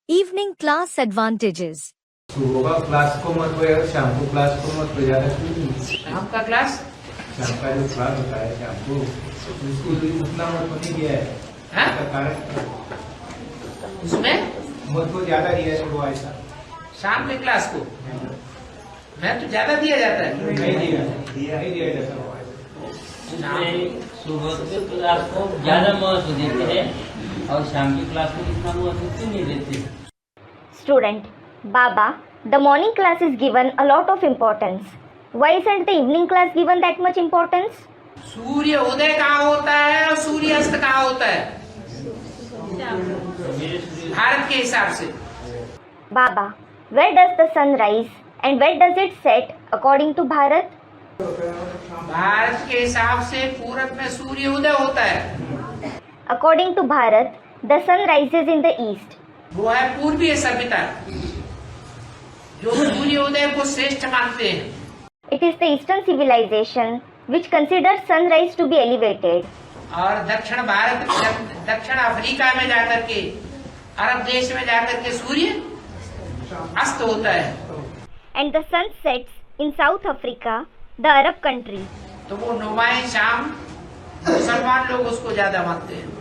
Evening class advantages. सुबह का class को मत हो, शाम को क्लास को मत हो, ज्यादा शाम का क्लास शाम का जो क्लास होता है शाम को उसको उतना मत होने दिया है हाँ? इसका कारण उसमें मत को ज्यादा दिया है सुबह ऐसा शाम के क्लास को मैं तो ज्यादा दिया जाता है। नहीं दिया जाता सुबह के क्लास को ज्यादा महत्व देते हैं और शाम की क्लास को इतना महत्व क्यों नहीं देते? Student, Baba, the morning class is given a lot of importance. Why isn't the evening class given that much importance? सूर्य उदय कहाँ होता है और सूर्य अस्त कहाँ होता है भारत के हिसाब से? Baba, where does the sun rise and where does it set according to Bharat? Bharat के हिसाब से पूरब में सूर्य उदय होता है, According to Bharat, the sun rises in the east. वो है पूर्वीय सभ्यता जो सूर्य उदय को श्रेष्ठ मानते हैं। It is the eastern civilization which considers sunrise to be elevated. और दक्षिण भारत दक्षिण अफ्रीका में जाकर के अरब देश में जाकर के सूर्य अस्त होता है, And the sun sets in South Africa, the Arab country. तो वो नुमाए शाम मुसलमान लोग उसको ज्यादा मानते हैं।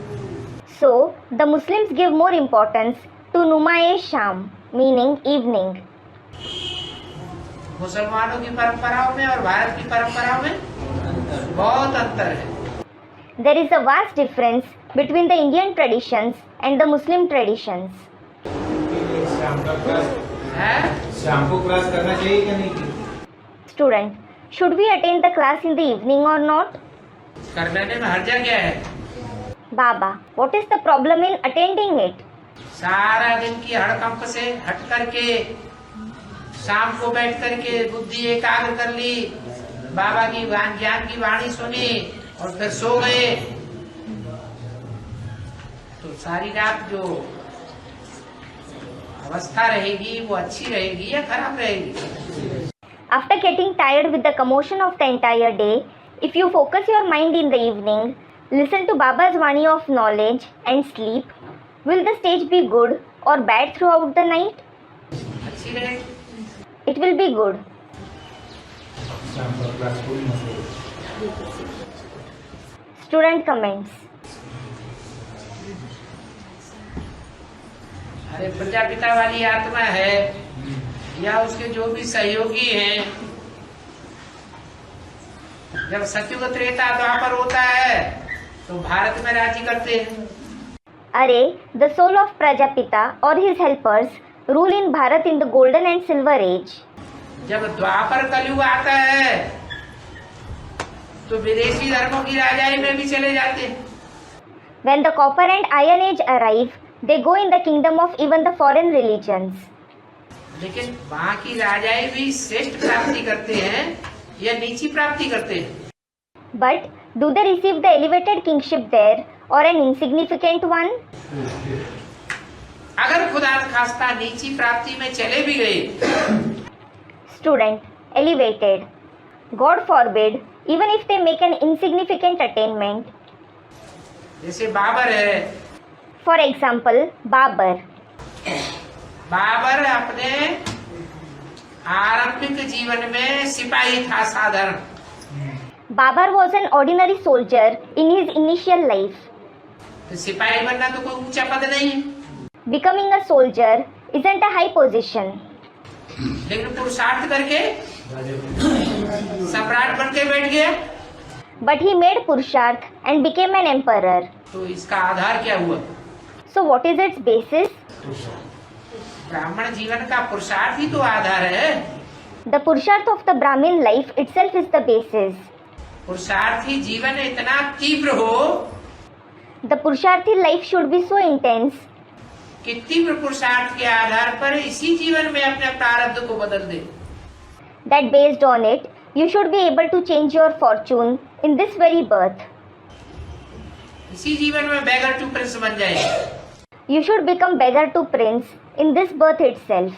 So, the Muslims give more importance to Numaye Sham, meaning evening. मुसलमानों की परंपराओं में और भारत की परंपराओं में बहुत अंतर है। There is a vast difference between the Indian traditions and the Muslim traditions. शाम का क्लास है शाम को क्लास करना चाहिए क्या नहीं? Student, should we attend the class in the evening or not? कर लेने में हर्जा क्या है? Baba, what is the problem in attending it? सारा दिन की हड़कंप से हट करके शाम को बैठ करके बुद्धि एकाग्र कर ली, बाबा की ज्ञान की वाणी सुनी और फिर सो गए, तो सारी रात जो अवस्था रहेगी वो अच्छी रहेगी या खराब रहेगी? After getting tired with the commotion of the entire day, if you focus your mind in the evening, listen to Baba's Vani of knowledge and sleep, will the stage be good or bad throughout the night? अच्छी रहेगी। It will be good. शाम का class को मत हो। Student comments. अरे प्रजापिता वाली आत्मा है या उसके जो भी सहयोगी हैं, जब सतयुग त्रेता द्वापर होता है तो भारत में राज्य करते हैं। Are, the soul of Prajapita or his helpers rule in Bharat in the golden and silver age. जब द्वापर कलयुग आता है तो विदेशी धर्मों की राजाई में भी चले जाते हैं। When the copper and iron age arrive, they go in the kingdom of even the foreign religions. लेकिन वहाँ की राजाई भी श्रेष्ठ प्राप्ति करते हैं या नीची प्राप्ति करते हैं? But do they receive the elevated kingship there or an insignificant one? अगर खुदा खास्ता नीची प्राप्ति में चले भी गए, Student, elevated. God forbid, even if they make an insignificant attainment. जैसे बाबर है, For example, Babar. बाबर अपने आरंभिक जीवन में सिपाही था साधारण, Babar was an ordinary soldier in his initial life. तो सिपाही बनना तो कोई ऊंचा पद नहीं है, Becoming a soldier isn't a high position. लेकिन पुरुषार्थ करके सम्राट बन के बैठ गया, But he made Purusharth and became an emperor. तो इसका आधार क्या हुआ? So what is its basis? ब्राह्मण जीवन का पुरुषार्थ ही तो आधार है। The Purusharth of the Brahmin life itself is the basis. पुरुषार्थी जीवन इतना तीव्र हो The Purusharthi life should be so intense कि तीव्र पुरुषार्थ के आधार पर इसी जीवन में अपने प्रारब्ध को बदल दे। that based on it, you should be able to change your fortune in this very birth. इसी जीवन में beggar to prince बन जाए। You should become beggar to prince in this birth itself.